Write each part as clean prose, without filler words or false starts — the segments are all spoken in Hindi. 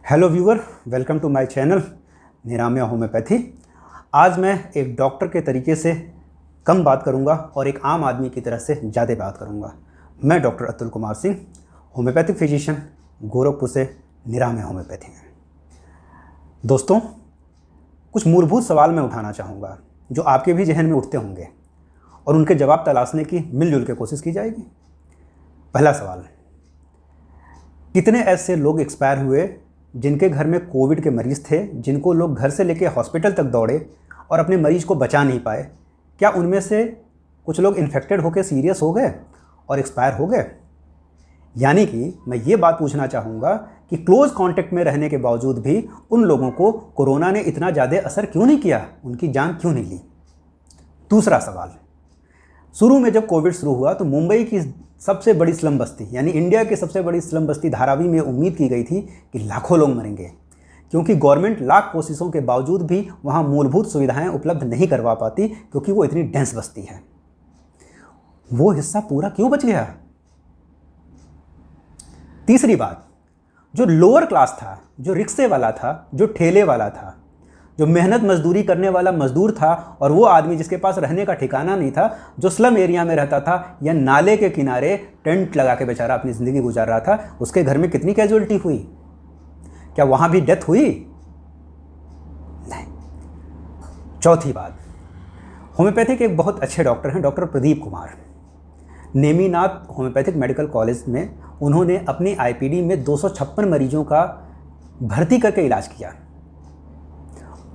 Hello viewer, welcome to my channel Niramaya homeopathy. आज मैं एक डॉक्टर के तरीके से कम बात करूंगा और एक आम आदमी की तरह से ज़्यादा बात करूंगा। मैं doctor Atul Kumar Singh, homeopathic physician, Gorakhpur से निरामया होम्योपैथी में। दोस्तों, कुछ मूलभूत सवाल मैं उठाना चाहूँगा जो आपके भी जहन में उठते होंगे और उनके जवाब तलाशने की मिलजुल के कोशिश की जाएगी। पहला सवाल, कितने ऐसे लोग एक्सपायर हुए जिनके घर में कोविड के मरीज़ थे, जिनको लोग घर से लेकर हॉस्पिटल तक दौड़े और अपने मरीज को बचा नहीं पाए? क्या उनमें से कुछ लोग इन्फेक्टेड होकर सीरियस हो गए और एक्सपायर हो गए? यानी कि मैं ये बात पूछना चाहूँगा कि क्लोज कांटेक्ट में रहने के बावजूद भी उन लोगों को कोरोना ने इतना ज़्यादा असर क्यों नहीं किया, उनकी जान क्यों नहीं ली? दूसरा सवाल, शुरू में जब कोविड शुरू हुआ तो मुंबई की सबसे बड़ी स्लम बस्ती यानी इंडिया की सबसे बड़ी स्लम बस्ती धारावी में उम्मीद की गई थी कि लाखों लोग मरेंगे, क्योंकि गवर्नमेंट लाख कोशिशों के बावजूद भी वहाँ मूलभूत सुविधाएं उपलब्ध नहीं करवा पाती, क्योंकि वो इतनी डेंस बस्ती है। वो हिस्सा पूरा क्यों बच गया? तीसरी बात, जो लोअर क्लास था, जो रिक्शे वाला था, जो ठेले वाला था, जो मेहनत मजदूरी करने वाला मजदूर था, और वो आदमी जिसके पास रहने का ठिकाना नहीं था, जो स्लम एरिया में रहता था या नाले के किनारे टेंट लगा के बेचारा अपनी ज़िंदगी गुजार रहा था, उसके घर में कितनी कैजुअलिटी हुई? क्या वहाँ भी डेथ हुई? नहीं। चौथी बात, होम्योपैथी के एक बहुत अच्छे डॉक्टर हैं, doctor Pradeep Kumar. Neminath homeopathic medical college में उन्होंने अपनी आईपीडी में 256 मरीजों का भर्ती करके इलाज किया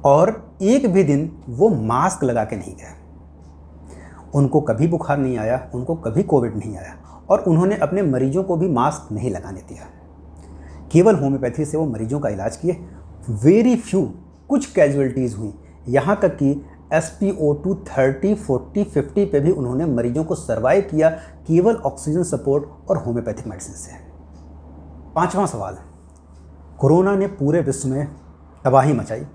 और एक भी दिन वो मास्क लगा के नहीं गए। उनको कभी बुखार नहीं आया, उनको कभी कोविड नहीं आया, और उन्होंने अपने मरीजों को भी मास्क नहीं लगाने दिया। केवल होम्योपैथी से वो मरीजों का इलाज किए। वेरी फ्यू, कुछ कैजुअलिटीज़ हुई, यहाँ तक कि SpO2 30, 40, 50 पे भी उन्होंने मरीजों को सर्वाइव किया, केवल ऑक्सीजन सपोर्ट और होम्योपैथिक मेडिसिन से। पांचवा सवाल, कोरोना ने पूरे विश्व में तबाही मचाई।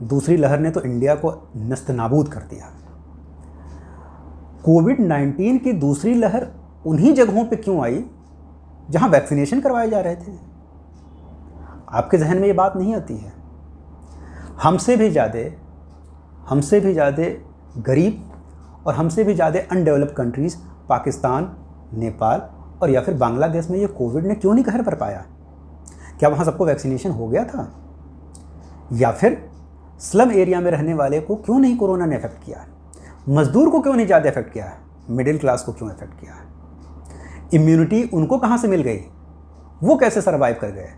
दूसरी लहर ने तो इंडिया को नस्तनाबूद कर दिया। कोविड-19 की दूसरी लहर उन्हीं जगहों पे क्यों आई जहां वैक्सीनेशन करवाए जा रहे थे? आपके जहन में ये बात नहीं आती है? हमसे भी ज़्यादा गरीब और हमसे भी ज़्यादा अनडेवलप्ड कंट्रीज़ पाकिस्तान, नेपाल और या फिर बांग्लादेश में ये कोविड ने क्यों नहीं कहर कर पाया? क्या वहाँ सबको वैक्सीनेशन हो गया था? या फिर स्लम एरिया में रहने वाले को क्यों नहीं कोरोना ने इफेक्ट किया? मजदूर को क्यों नहीं ज़्यादा इफेक्ट किया? मिडिल क्लास को क्यों इफेक्ट किया? इम्यूनिटी उनको कहाँ से मिल गई? वो कैसे सर्वाइव कर गए?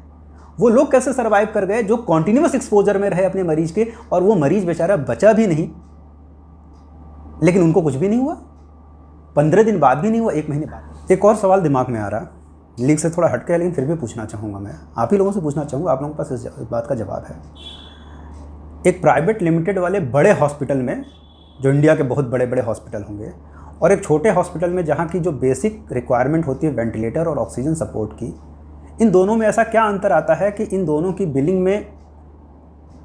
वो लोग कैसे सर्वाइव कर गए जो कॉन्टिन्यूस एक्सपोजर में रहे अपने मरीज के, और वो मरीज बेचारा बचा भी नहीं, लेकिन उनको कुछ भी नहीं हुआ, 15 दिन बाद भी नहीं हुआ, 1 महीने बाद। एक और सवाल दिमाग में आ रहा, लीक से थोड़ा हट के, लेकिन फिर भी पूछना चाहूँगा। मैं आप ही लोगों से पूछना चाहूँगा, आप लोगों के पास इस बात का जवाब है। एक प्राइवेट लिमिटेड वाले बड़े हॉस्पिटल में, जो इंडिया के बहुत बड़े बड़े हॉस्पिटल होंगे, और एक छोटे हॉस्पिटल में जहाँ की जो बेसिक रिक्वायरमेंट होती है वेंटिलेटर और ऑक्सीजन सपोर्ट की, इन दोनों में ऐसा क्या अंतर आता है कि इन दोनों की बिलिंग में,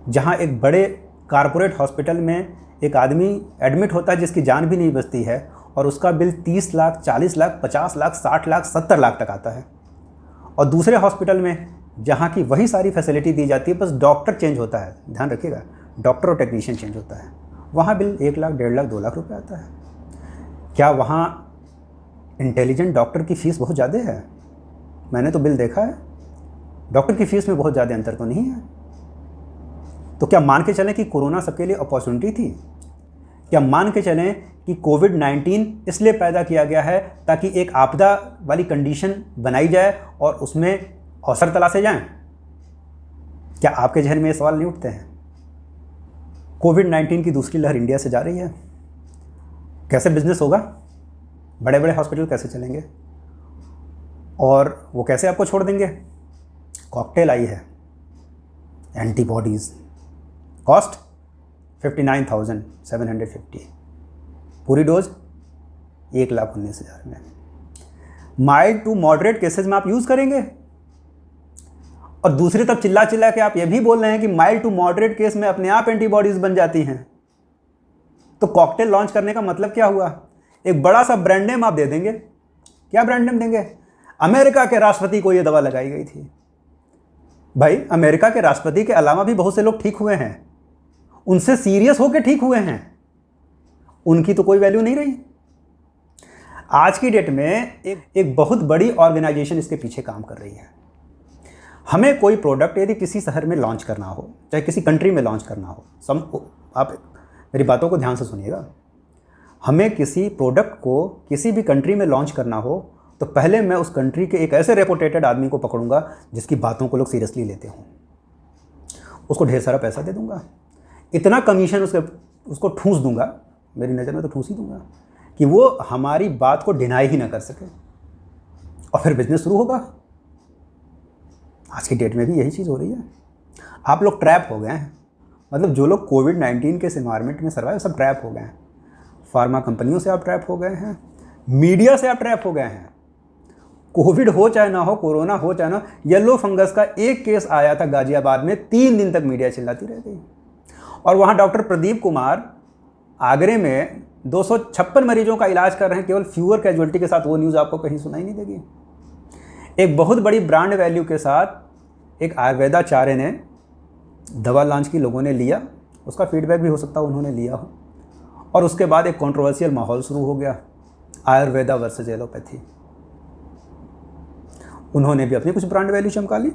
जहाँ एक बड़े कारपोरेट हॉस्पिटल में एक आदमी एडमिट होता है जिसकी जान भी नहीं बचती है, और उसका बिल 30 लाख, 40 लाख, 50 लाख, 60 लाख, 70 लाख तक आता है, और दूसरे हॉस्पिटल में जहाँ की वही सारी फैसिलिटी दी जाती है, बस डॉक्टर चेंज होता है, ध्यान रखिएगा, डॉक्टर और टेक्नीशियन चेंज होता है, वहाँ बिल 1 लाख, 1.5 लाख, 2 लाख रुपए आता है। क्या वहाँ इंटेलिजेंट डॉक्टर की फ़ीस बहुत ज़्यादा है? मैंने तो बिल देखा है, डॉक्टर की फ़ीस में बहुत ज़्यादा अंतर तो नहीं है। तो क्या मान के चलें कि कोरोना सबके लिए अपॉर्चुनिटी थी? क्या मान के चलें कि कोविड-19 इसलिए पैदा किया गया है ताकि एक आपदा वाली कंडीशन बनाई जाए और उसमें अवसर तलाशे जाएं? क्या आपके जहन में ये सवाल नहीं उठते हैं? कोविड-19 की दूसरी लहर इंडिया से जा रही है, कैसे बिजनेस होगा? बड़े बड़े हॉस्पिटल कैसे चलेंगे? और वो कैसे आपको छोड़ देंगे? कॉकटेल आई है, एंटीबॉडीज़, कॉस्ट 59,750, पूरी डोज 1,19,000 में। माइल्ड टू मॉडरेट केसेस में आप यूज़ करेंगे, और दूसरी तरफ चिल्ला चिल्ला के आप ये भी बोल रहे हैं कि माइल्ड टू मॉडरेट केस में अपने आप एंटीबॉडीज़ बन जाती हैं। तो कॉकटेल लॉन्च करने का मतलब क्या हुआ? एक बड़ा सा ब्रांड नेम आप दे देंगे। क्या ब्रांड नेम देंगे? अमेरिका के राष्ट्रपति को ये दवा लगाई गई थी। भाई अमेरिका के राष्ट्रपति के अलावा भी बहुत से लोग ठीक हुए हैं, उनसे सीरियस होकर ठीक हुए हैं, उनकी तो कोई वैल्यू नहीं रही। आज की डेट में एक बहुत बड़ी ऑर्गेनाइजेशन इसके पीछे काम कर रही है। हमें कोई प्रोडक्ट यदि किसी शहर में लॉन्च करना हो, चाहे किसी कंट्री में लॉन्च करना हो, आप मेरी बातों को ध्यान से सुनिएगा। हमें किसी प्रोडक्ट को किसी भी कंट्री में लॉन्च करना हो तो पहले मैं उस कंट्री के एक ऐसे रेपुटेटेड आदमी को पकड़ूंगा जिसकी बातों को लोग सीरियसली लेते हों, उसको ढेर सारा पैसा दे दूंगा, इतना कमीशन उसको ठूंस दूंगा, मेरी नज़र में तो ठूंस ही दूंगा, कि वो हमारी बात को डिनाई ही ना कर सके, और फिर बिजनेस शुरू होगा। आज की डेट में भी यही चीज़ हो रही है। आप लोग ट्रैप हो गए हैं, मतलब जो लोग कोविड-19 के इस एनवायरनमेंट में सर्वाइव, सब ट्रैप हो गए हैं। फार्मा कंपनियों से आप ट्रैप हो गए हैं, मीडिया से आप ट्रैप हो गए हैं। कोविड हो चाहे ना हो, कोरोना हो चाहे ना, येलो फंगस का एक केस आया था गाजियाबाद में, 3 दिन तक मीडिया चिल्लाती रह गई। और वहाँ डॉक्टर प्रदीप कुमार आगरे में 256 मरीजों का इलाज कर रहे हैं केवल फ्यूअर कैजुअलिटी के साथ। वो न्यूज़ आपको कहीं सुनाई नहीं देगी। एक बहुत बड़ी ब्रांड वैल्यू के साथ एक आयुर्वेदाचार्य ने दवा लॉन्च की, लोगों ने लिया, उसका फीडबैक भी हो सकता है उन्होंने लिया हो, और उसके बाद एक कंट्रोवर्शियल माहौल शुरू हो गया, आयुर्वेदा वर्सेस एलोपैथी। उन्होंने भी अपनी कुछ ब्रांड वैल्यू चमका ली,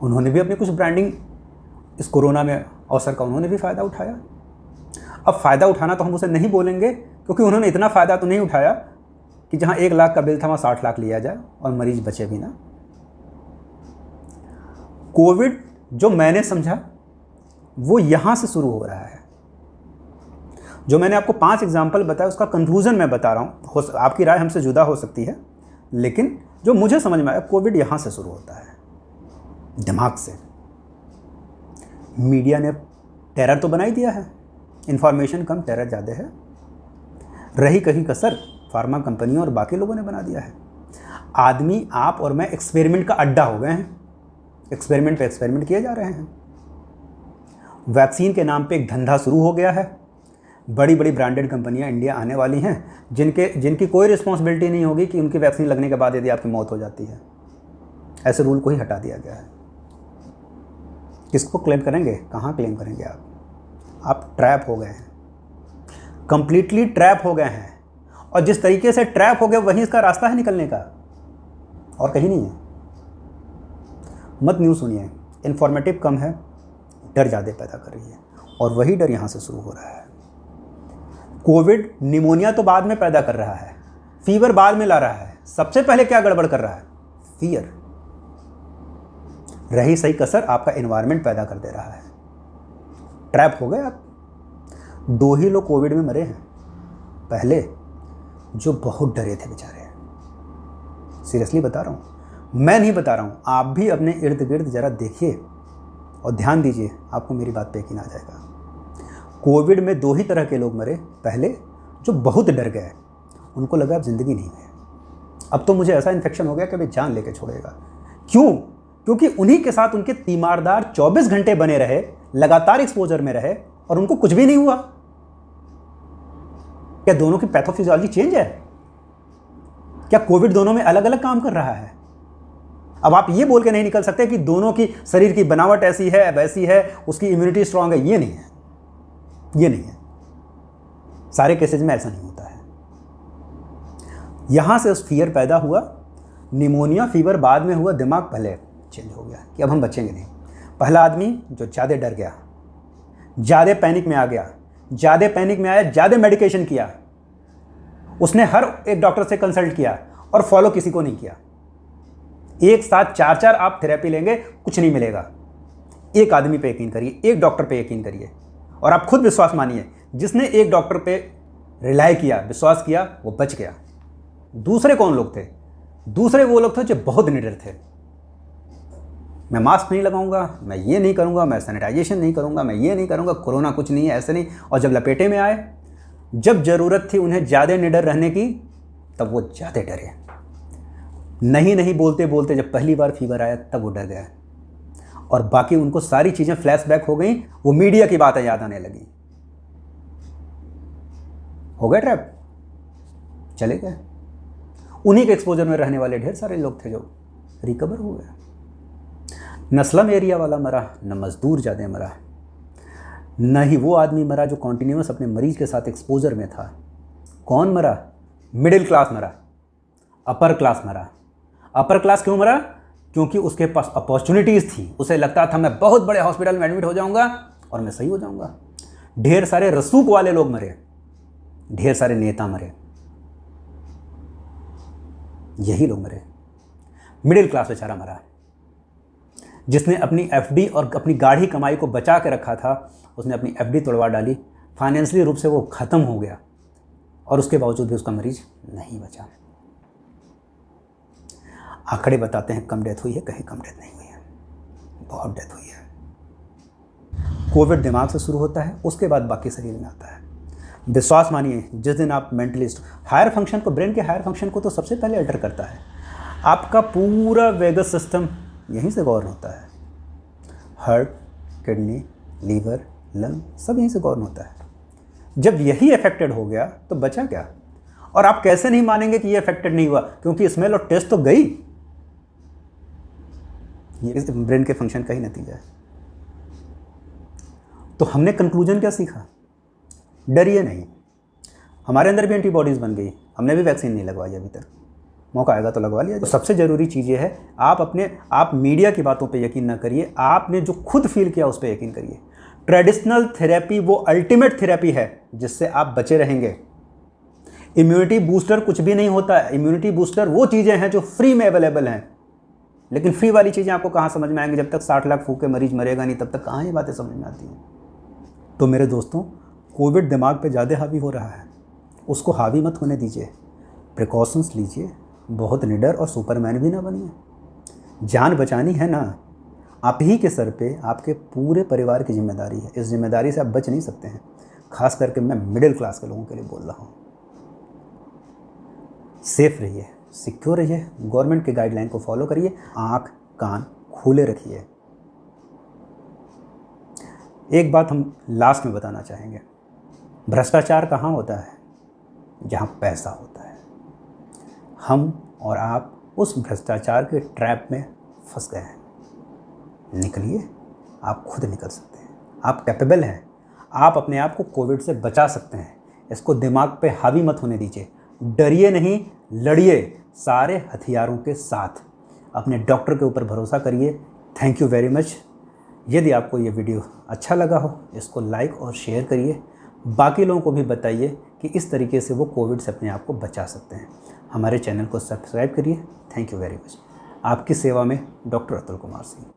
उन्होंने भी अपनी कुछ ब्रांडिंग, इस कोरोना में अवसर का उन्होंने भी फ़ायदा उठाया। अब फ़ायदा उठाना तो हम उसे नहीं बोलेंगे, क्योंकि उन्होंने इतना फ़ायदा तो नहीं उठाया कि जहाँ 1 लाख का बिल था वहाँ 60 लाख लिया जाए और मरीज बचे भी ना। कोविड जो मैंने समझा वो यहाँ से शुरू हो रहा है। जो मैंने आपको 5 एग्जाम्पल बताया उसका कंक्लूजन मैं बता रहा हूँ। आपकी राय हमसे जुदा हो सकती है, लेकिन जो मुझे समझ में आया, कोविड यहाँ से शुरू होता है, दिमाग से। मीडिया ने टेरर तो बना ही दिया है, इंफॉर्मेशन कम टेरर ज़्यादा है। रही कहीं कसर फार्मा कंपनियों और बाकी लोगों ने बना दिया है। आदमी, आप और मैं एक्सपेरिमेंट का अड्डा हो गए हैं, एक्सपेरिमेंट पे एक्सपेरिमेंट किए जा रहे हैं। वैक्सीन के नाम पे एक धंधा शुरू हो गया है। बड़ी बड़ी ब्रांडेड कंपनियां इंडिया आने वाली हैं, जिनकी कोई रिस्पॉन्सिबिलिटी नहीं होगी कि उनकी वैक्सीन लगने के बाद यदि आपकी मौत हो जाती है। ऐसे रूल को ही हटा दिया गया है। किसको क्लेम करेंगे, कहाँ क्लेम करेंगे आप ट्रैप हो गए हैं, कंप्लीटली ट्रैप हो गए हैं। और जिस तरीके से ट्रैप हो गए वहीं इसका रास्ता है निकलने का, और कहीं नहीं है। मत न्यूज़ सुनिए, इन्फॉर्मेटिव कम है, डर ज़्यादा पैदा कर रही है, और वही डर यहाँ से शुरू हो रहा है। कोविड निमोनिया तो बाद में पैदा कर रहा है, फीवर बाद में ला रहा है। सबसे पहले क्या गड़बड़ कर रहा है, फियर। रही सही कसर आपका एनवायरनमेंट पैदा कर दे रहा है। ट्रैप हो गए आप। 2 ही लोग कोविड में मरे हैं पहले, जो बहुत डरे थे बेचारे। सीरियसली बता रहा हूँ, मैं नहीं बता रहा हूँ, आप भी अपने इर्द गिर्द ज़रा देखिए और ध्यान दीजिए, आपको मेरी बात पे यकीन आ जाएगा। कोविड में 2 ही तरह के लोग मरे। पहले जो बहुत डर गए, उनको लगा अब ज़िंदगी नहीं है, अब तो मुझे ऐसा इन्फेक्शन हो गया कि अभी जान लेके छोड़ेगा। क्यों? क्योंकि उन्हीं के साथ उनके तीमारदार 24 घंटे बने रहे, लगातार एक्सपोजर में रहे, और उनको कुछ भी नहीं हुआ। क्या दोनों की पैथोफिजियोलॉजी चेंज है? क्या कोविड दोनों में अलग अलग काम कर रहा है? अब आप ये बोल के नहीं निकल सकते कि दोनों की शरीर की बनावट ऐसी है, वैसी है, उसकी इम्यूनिटी स्ट्रांग है। ये नहीं है, ये नहीं है। सारे केसेज में ऐसा नहीं होता है। यहां से उस फियर पैदा हुआ, निमोनिया फीवर बाद में हुआ, दिमाग पहले चेंज हो गया कि अब हम बचेंगे नहीं। पहला आदमी जो ज़्यादा डर गया, ज़्यादा पैनिक में आ गया, ज़्यादा पैनिक में आया, ज़्यादा मेडिकेशन किया, उसने हर एक डॉक्टर से कंसल्ट किया और फॉलो किसी को नहीं किया। एक साथ 4-4 आप थेरेपी लेंगे, कुछ नहीं मिलेगा। एक आदमी पे यकीन करिए, एक डॉक्टर पे यकीन करिए, और आप खुद विश्वास मानिए, जिसने एक डॉक्टर पे रिलाई किया, विश्वास किया, वो बच गया। दूसरे कौन लोग थे? दूसरे वो लोग थे जो बहुत निडर थे। मैं मास्क नहीं लगाऊंगा, मैं ये नहीं करूंगा, मैं सैनिटाइजेशन नहीं करूंगा, मैं ये नहीं करूंगा, कोरोना कुछ नहीं है, ऐसे नहीं। और जब लपेटे में आए, जब ज़रूरत थी उन्हें ज़्यादा निडर रहने की, तब वो ज़्यादा डरे। नहीं बोलते बोलते जब पहली बार फीवर आया, तब वो डर गया, और बाकी उनको सारी चीज़ें फ्लैशबैक हो गई, वो मीडिया की बातें याद आने लगी। हो गए ट्रैप, चले गए। उन्हीं के एक्सपोजर में रहने वाले ढेर सारे लोग थे जो रिकवर हुए। न स्लम एरिया वाला मरा, न मज़दूर ज़्यादा मरा, न ही वो आदमी मरा जो कॉन्टिन्यूस अपने मरीज के साथ एक्सपोजर में था। कौन मरा? मिडिल क्लास मरा, अपर क्लास मरा। अपर क्लास क्यों मरा? क्योंकि उसके पास अपॉर्चुनिटीज़ थी। उसे लगता था मैं बहुत बड़े हॉस्पिटल में एडमिट हो जाऊंगा और मैं सही हो जाऊंगा। ढेर सारे रसूख वाले लोग मरे, ढेर सारे नेता मरे, यही लोग मरे। मिडिल क्लास बेचारा मरा, जिसने अपनी एफडी और अपनी गाढ़ी कमाई को बचा के रखा था, उसने अपनी एफडी तोड़वा डाली। फाइनेंशियली रूप से वो ख़त्म हो गया और उसके बावजूद भी उसका मरीज नहीं बचा। आंकड़े बताते हैं कम डेथ हुई है, कहीं कम डेथ नहीं हुई है, बहुत डेथ हुई है। कोविड दिमाग से शुरू होता है, उसके बाद बाकी शरीर में आता है। विश्वास मानिए, जिस दिन आप मेंटलिस्ट हायर फंक्शन को, ब्रेन के हायर फंक्शन को तो सबसे पहले अल्टर करता है। आपका पूरा वेगस सिस्टम यहीं से गवर्न होता है। हार्ट, किडनी, लीवर, लंग सब यहीं से गवर्न होता है। जब यही अफेक्टेड हो गया तो बचा क्या? और आप कैसे नहीं मानेंगे कि ये अफेक्टेड नहीं हुआ? क्योंकि स्मेल और टेस्ट तो गई। ये ब्रेन के फंक्शन का ही नतीजा है। तो हमने कंक्लूजन क्या सीखा? डरिए नहीं। हमारे अंदर भी एंटीबॉडीज़ बन गई, हमने भी वैक्सीन नहीं लगवाई अभी तक, मौका आएगा तो लगवा लिया। तो सबसे ज़रूरी चीज़ ये है, आप मीडिया की बातों पे यकीन ना करिए, आपने जो खुद फील किया उस पर यकीन करिए। ट्रेडिशनल थेरेपी वो अल्टीमेट थेरेपी है जिससे आप बचे रहेंगे। इम्यूनिटी बूस्टर कुछ भी नहीं होता है। इम्यूनिटी बूस्टर वो चीज़ें हैं जो फ्री में अवेलेबल हैं, लेकिन फ्री वाली चीज़ें आपको कहाँ समझ में आएंगी? जब तक 60 लाख फूक के मरीज मरेगा नहीं, तब तक कहाँ ये बातें समझ में आती हैं। तो मेरे दोस्तों, कोविड दिमाग पे ज़्यादा हावी हो रहा है, उसको हावी मत होने दीजिए। प्रिकॉशंस लीजिए, बहुत निडर और सुपरमैन भी ना बनिए। जान बचानी है ना, आप ही के सर पे आपके पूरे परिवार की जिम्मेदारी है। इस जिम्मेदारी से आप बच नहीं सकते हैं। खास करके मैं मिडिल क्लास के लोगों के लिए बोल रहा हूँ। सेफ रहिए, सिक्योर रहिए, गवर्नमेंट के गाइडलाइन को फॉलो करिए, आँख कान खुले रखिए। एक बात हम लास्ट में बताना चाहेंगे, भ्रष्टाचार कहाँ होता है? जहाँ पैसा होता है। हम और आप उस भ्रष्टाचार के ट्रैप में फंस गए हैं। निकलिए, आप खुद निकल सकते हैं, आप कैपेबल हैं, आप अपने आप को कोविड से बचा सकते हैं। इसको दिमाग पे हावी मत होने दीजिए। डरिए नहीं, लड़िए सारे हथियारों के साथ। अपने डॉक्टर के ऊपर भरोसा करिए। Thank you very much. यदि आपको ये वीडियो अच्छा लगा हो, इसको लाइक और शेयर करिए। बाकी लोगों को भी बताइए कि इस तरीके से वो कोविड से अपने आप को बचा सकते हैं। हमारे चैनल को सब्सक्राइब करिए। Thank you very much. आपकी सेवा में डॉक्टर अतुल कुमार सिंह।